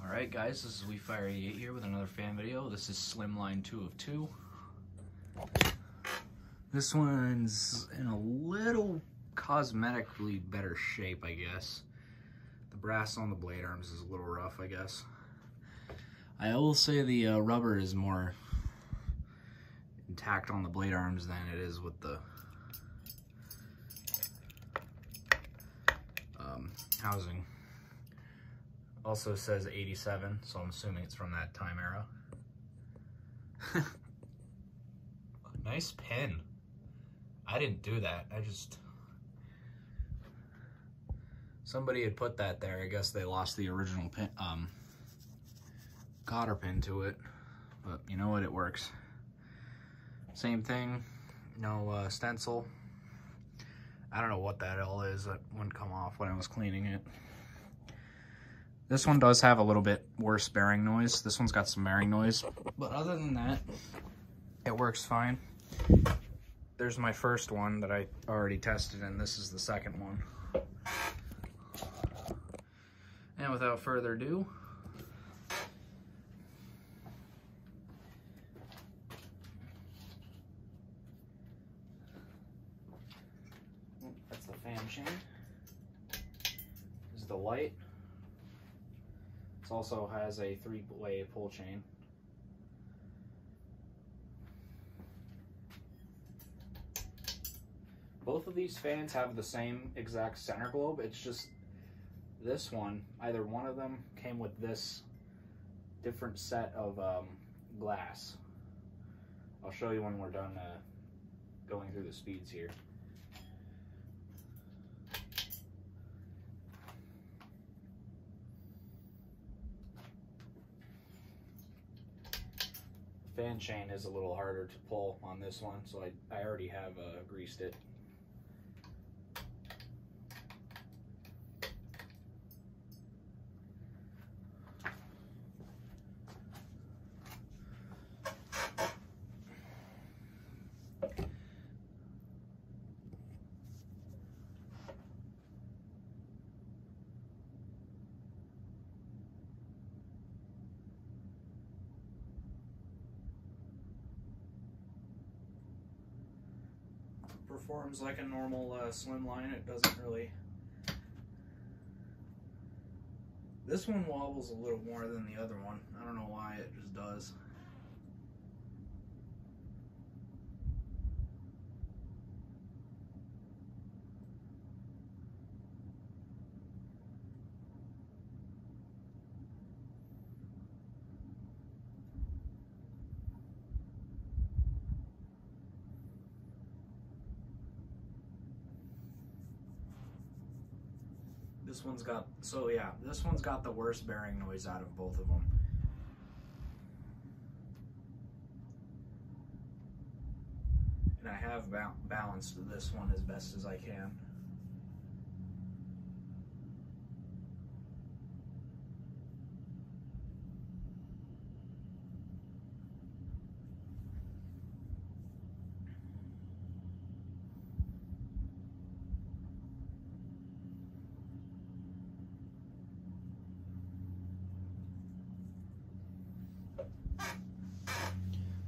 Alright guys, this is WeFire88 here with another fan video. This is Slimline 2 of 2. This one's in a little cosmetically better shape, I guess. The brass on the blade arms is a little rough, I guess. I will say the rubber is more intact on the blade arms than it is with the housing. Also says 87, so I'm assuming it's from that time era. Nice pin. I didn't do that. Somebody had put that there. I guess they lost the original pin, cotter pin to it. But you know what? It works. Same thing. No stencil. I don't know what that all is. That wouldn't come off when I was cleaning it. This one does have a little bit worse bearing noise. This one's got some bearing noise. But other than that, it works fine. There's my first one that I already tested, and this is the second one. And without further ado, that's the fan chain. This is the light. It also has a 3-way pull chain. Both of these fans have the same exact center globe. It's just this one, either one of them came with this different set of glass. I'll show you when we're done going through the speeds here. Fan chain is a little harder to pull on this one, so I already have greased it. Performs like a normal Slimline. It doesn't really. This one wobbles a little more than the other one. I don't know why, it just does. This one's got, so yeah, this one's got the worst bearing noise out of both of them. And I have balanced this one as best as I can.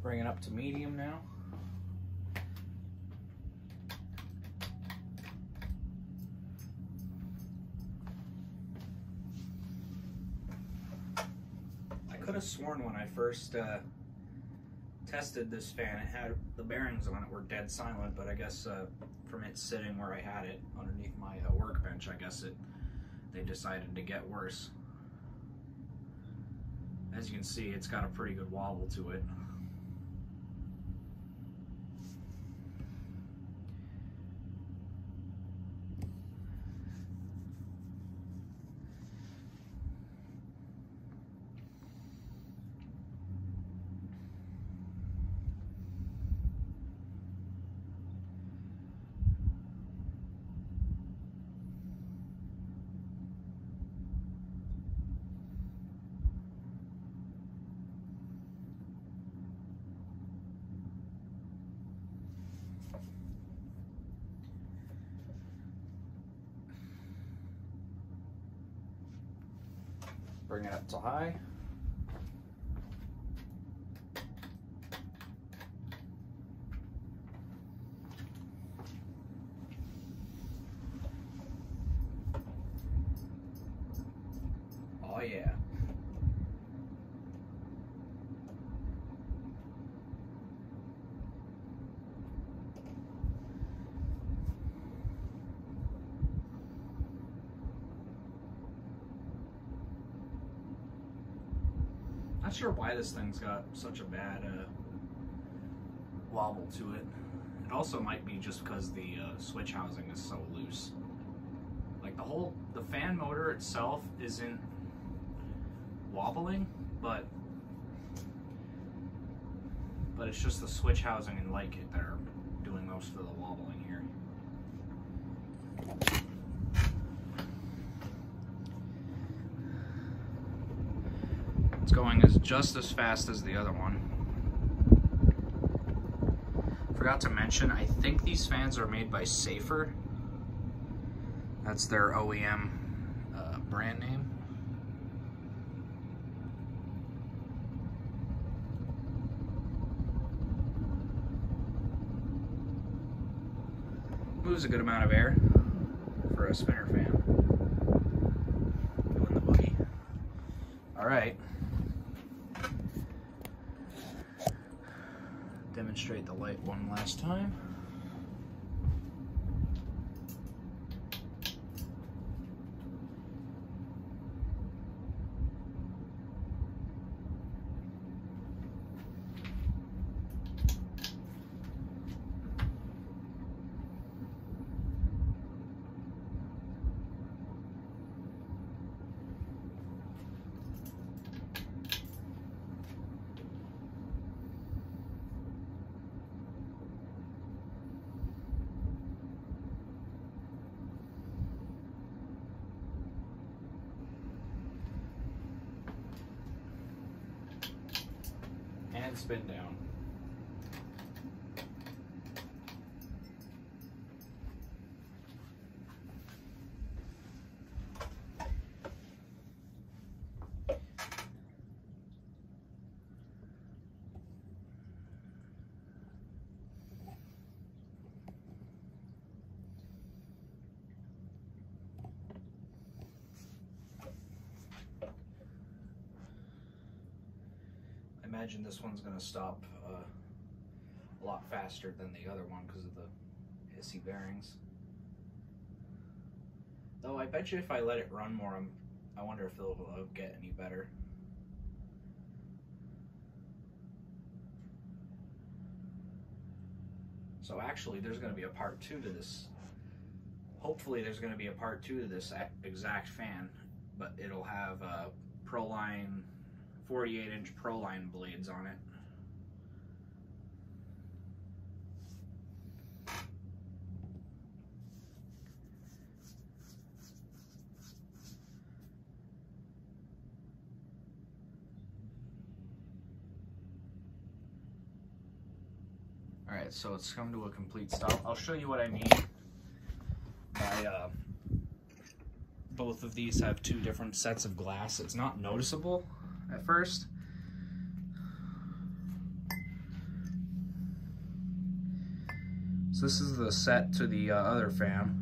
Bring it up to medium now. I could have sworn when I first tested this fan, it had the bearings on it were dead silent, but I guess from it sitting where I had it underneath my workbench, I guess they decided to get worse. As you can see, it's got a pretty good wobble to it. Bring it up to high. Oh yeah. Not sure why this thing's got such a bad wobble to it. It also might be just because the switch housing is so loose. Like the fan motor itself isn't wobbling, but it's just the switch housing and light kit that are doing most of the wobbling here. It's going just as fast as the other one. Forgot to mention, I think these fans are made by Safer. That's their OEM brand name. Moves a good amount of air for a spinner fan. Doing the boogie. All right. Demonstrate the light one last time. And spin down. I imagine this one's going to stop a lot faster than the other one because of the hissy bearings. Though I bet you if I let it run more, I wonder if it'll get any better. So actually there's going to be a part 2 to this. Hopefully there's going to be a part 2 to this exact fan, but it'll have Proline 48-inch Proline blades on it. Alright, so it's come to a complete stop. I'll show you what I mean by both of these have 2 different sets of glass. It's not noticeable at first. So this is the set to the other fan.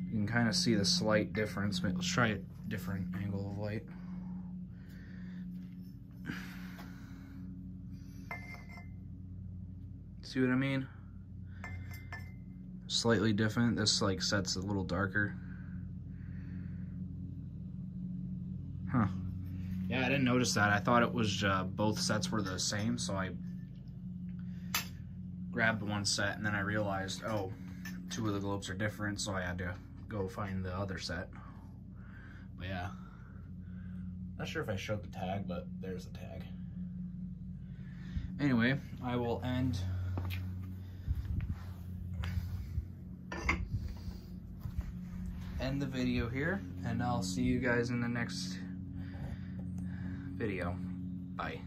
You can kind of see the slight difference. Let's try a different angle of light. See what I mean? Slightly different. This like set's a little darker. Huh. Yeah, I didn't notice that. I thought it was both sets were the same, so I grabbed one set and then I realized, oh, 2 of the globes are different, so I had to go find the other set. But yeah. Not sure if I showed the tag, but there's the tag. Anyway, I will end the video here, and I'll see you guys in the next video. Bye.